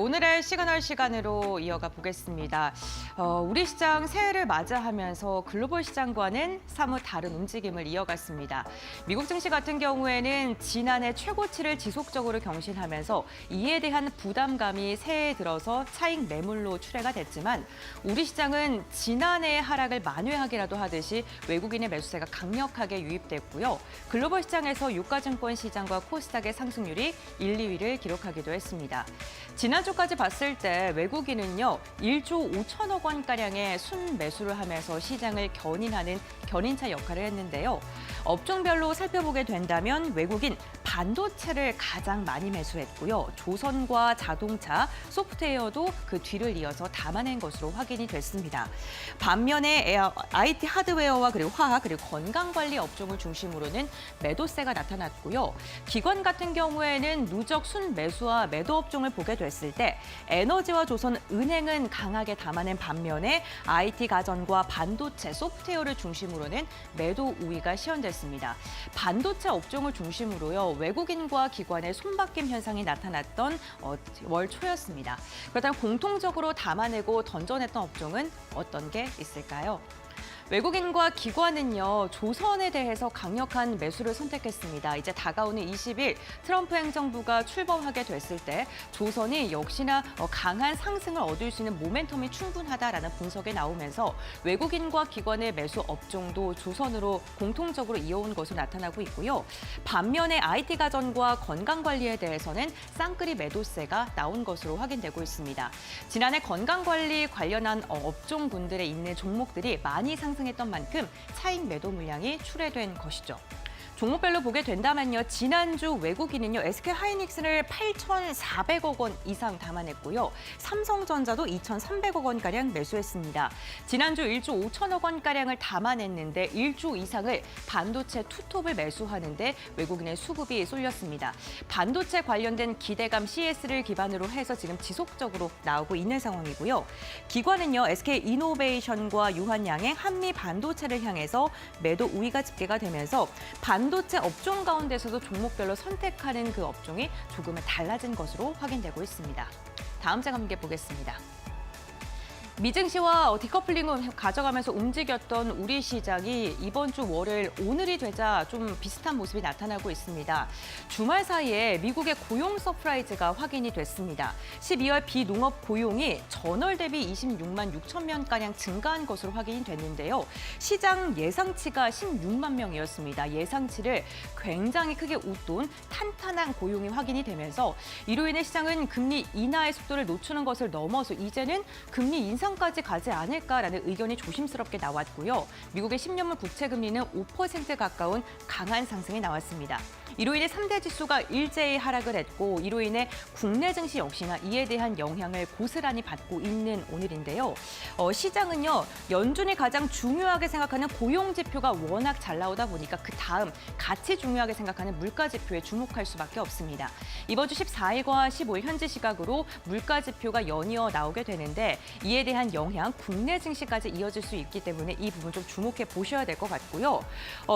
오늘의 시그널 시간으로 이어가 보겠습니다. 우리 시장 새해를 맞이하면서 글로벌 시장과는 사뭇 다른 움직임을 이어갔습니다. 미국 증시 같은 경우에는 지난해 최고치를 지속적으로 경신하면서 이에 대한 부담감이 새해에 들어서 차익 매물로 출회가 됐지만 우리 시장은 지난해의 하락을 만회하기라도 하듯이 외국인의 매수세가 강력하게 유입됐고요. 글로벌 시장에서 유가증권 시장과 코스닥의 상승률이 1, 2위를 기록하기도 했습니다. 지난주까지 봤을 때 외국인은요, 1조 5천억 원가량의 순매수를 하면서 시장을 견인하는 견인차 역할을 했는데요. 업종별로 살펴보게 된다면 외국인 반도체를 가장 많이 매수했고요. 조선과 자동차, 소프트웨어도 그 뒤를 이어서 담아낸 것으로 확인이 됐습니다. 반면에 IT 하드웨어와 그리고 화학, 그리고 건강관리 업종을 중심으로는 매도세가 나타났고요. 기관 같은 경우에는 누적 순매수와 매도 업종을 보게 됐을 때 에너지와 조선, 은행은 강하게 담아낸 반면에 IT 가전과 반도체, 소프트웨어를 중심으로는 매도 우위가 시현됐습니다. 반도체 업종을 중심으로요, 외국인과 기관의 손바뀜 현상이 나타났던 월 초였습니다. 그렇다면 공통적으로 담아내고 던져냈던 업종은 어떤 게 있을까요? 외국인과 기관은요, 조선에 대해서 강력한 매수를 선택했습니다. 이제 다가오는 20일 트럼프 행정부가 출범하게 됐을 때 조선이 역시나 강한 상승을 얻을 수 있는 모멘텀이 충분하다라는 분석이 나오면서 외국인과 기관의 매수 업종도 조선으로 공통적으로 이어온 것으로 나타나고 있고요. 반면에 IT 가전과 건강관리에 대해서는 쌍끌이 매도세가 나온 것으로 확인되고 있습니다. 지난해 건강관리 관련한 업종군들에 있는 종목들이 많이 상승했던 만큼 차익 매도 물량이 출회된 것이죠. 종목별로 보게 된다면요, 지난주 외국인은요, SK 하이닉스를 8,400억 원 이상 담아냈고요. 삼성전자도 2,300억 원가량 매수했습니다. 지난주 1조 5천억 원가량을 담아냈는데 1조 이상을 반도체 투톱을 매수하는데 외국인의 수급이 쏠렸습니다. 반도체 관련된 기대감 CS를 기반으로 해서 지금 지속적으로 나오고 있는 상황이고요. 기관은요, SK 이노베이션과 유한양행, 한미 반도체를 향해서 매도 우위가 집계가 되면서 반도체 업종 가운데서도 종목별로 선택하는 그 업종이 조금은 달라진 것으로 확인되고 있습니다. 다음 장 함께 보겠습니다. 미증시와 디커플링을 가져가면서 움직였던 우리 시장이 이번 주 월요일 오늘이 되자 좀 비슷한 모습이 나타나고 있습니다. 주말 사이에 미국의 고용 서프라이즈가 확인이 됐습니다. 12월 비농업 고용이 전월 대비 26만 6천 명가량 증가한 것으로 확인이 됐는데요. 시장 예상치가 16만 명이었습니다. 예상치를 굉장히 크게 웃돈 탄탄한 고용이 확인이 되면서 이로 인해 시장은 금리 인하의 속도를 늦추는 것을 넘어서 이제는 금리 인상까지 가지 않을까라는 의견이 조심스럽게 나왔고요. 미국의 10년물 국채 금리는 5% 가까운 강한 상승이 나왔습니다. 이로 인해 3대 지수가 일제히 하락을 했고 이로 인해 국내 증시 역시나 이에 대한 영향을 고스란히 받고 있는 오늘인데요. 시장은요, 연준이 가장 중요하게 생각하는 고용 지표가 워낙 잘 나오다 보니까 그 다음 같이 중요하게 생각하는 물가 지표에 주목할 수밖에 없습니다. 이번 주 14일과 15일 현지 시각으로 물가 지표가 연이어 나오게 되는데 이에 대한 영향 국내 증시까지 이어질 수 있기 때문에 이 부분 좀 주목해 보셔야 될 것 같고요.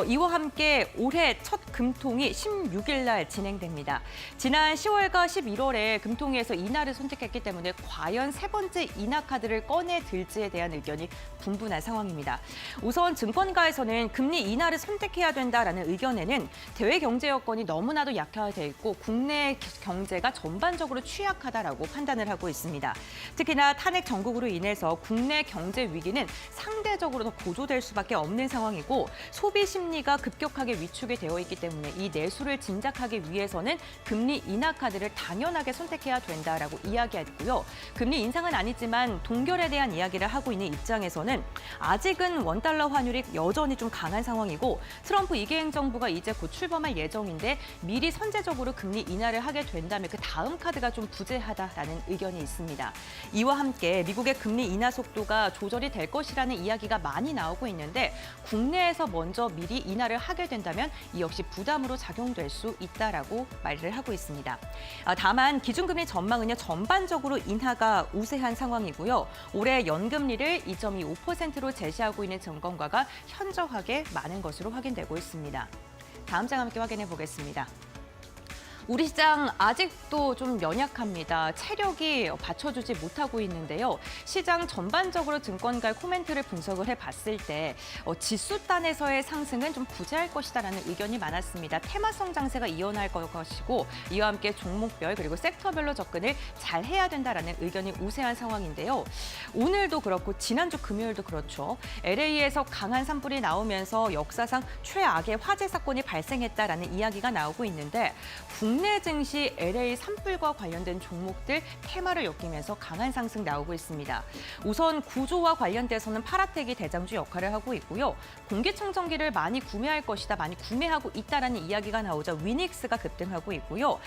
이와 함께 올해 첫 금통이 16일 날 진행됩니다. 지난 10월과 11월에 금통위에서 인하를 선택했기 때문에 과연 세 번째 인하 카드를 꺼내 들지에 대한 의견이 분분한 상황입니다. 우선 증권가에서는 금리 인하를 선택해야 된다라는 의견에는 대외 경제 여건이 너무나도 약화돼 있고 국내 경제가 전반적으로 취약하다라고 판단을 하고 있습니다. 특히나 탄핵 정국으로 인해서 국내 경제 위기는 상대적으로 더 고조될 수밖에 없는 상황이고 소비 심리가 급격하게 위축이 되어 있기 때문에 이 내수를 진작하기 위해서는 금리 인하 카드를 당연하게 선택해야 된다라고 이야기했고요. 금리 인상은 아니지만 동결에 대한 이야기를 하고 있는 입장에서는 아직은 원달러 환율이 여전히 좀 강한 상황이고 트럼프 2기 행정부가 이제 곧 출범할 예정인데 미리 선제적으로 금리 인하를 하게 된다면 그 다음 카드가 좀 부재하다라는 의견이 있습니다. 이와 함께 미국의 금리 인하 속도가 조절이 될 것이라는 이야기가 많이 나오고 있는데 국내에서 먼저 미리 인하를 하게 된다면 이 역시 부담으로 작용될 수 있다라고 말을 하고 있습니다. 다만 기준금리 전망은요, 전반적으로 인하가 우세한 상황이고요. 올해 연금리를 2.25%로 제시하고 있는 증권가가 현저하게 많은 것으로 확인되고 있습니다. 다음 장 함께 확인해 보겠습니다. 우리 시장 아직도 좀 연약합니다. 체력이 받쳐주지 못하고 있는데요. 시장 전반적으로 증권가의 코멘트를 분석을 해봤을 때 지수단에서의 상승은 좀 부재할 것이다라는 의견이 많았습니다. 테마성 장세가 이어날 것이고 이와 함께 종목별 그리고 섹터별로 접근을 잘 해야 된다라는 의견이 우세한 상황인데요. 오늘도 그렇고 지난주 금요일도 그렇죠. LA에서 강한 산불이 나오면서 역사상 최악의 화재 사건이 발생했다라는 이야기가 나오고 있는데 국내 증시 LA 산불과 관련된 종목들 테마를 엮이면서 강한 상승 나오고 있습니다. 우선 구조와 관련돼서는 파라텍이 대장주 역할을 하고 있고요. 공기청정기를 많이 구매할 것이다, 많이 구매하고 있다라는 이야기가 나오자 위닉스가 급등하고 있고요.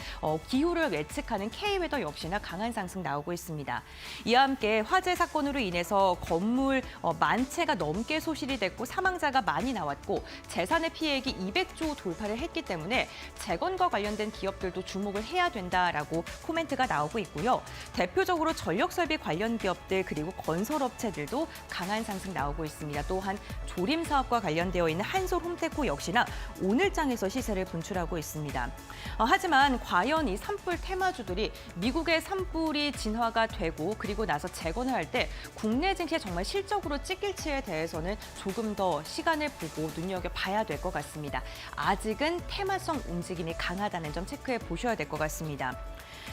기후를 예측하는 K웨더 역시나 강한 상승 나오고 있습니다. 이와 함께 화재 사건으로 인해서 건물 만 채가 넘게 소실이 됐고 사망자가 많이 나왔고 재산의 피해액이 200조 돌파를 했기 때문에 재건과 관련된 기업들도 주목을 해야 된다라고 코멘트가 나오고 있고요. 대표적으로 전력설비 관련 기업들 그리고 건설업체들도 강한 상승 나오고 있습니다. 또한 조림 사업과 관련되어 있는 한솔 홈테코 역시나 오늘장에서 시세를 분출하고 있습니다. 하지만 과연 이 산불 테마주들이 미국의 산불이 진화가 되고 그리고 나서 재건을 할 때 국내 증시에 정말 실적으로 찍힐지에 대해서는 조금 더 시간을 보고 눈여겨봐야 될 것 같습니다. 아직은 테마성 움직임이 강하다는 점 체크해 보셔야 될 것 같습니다.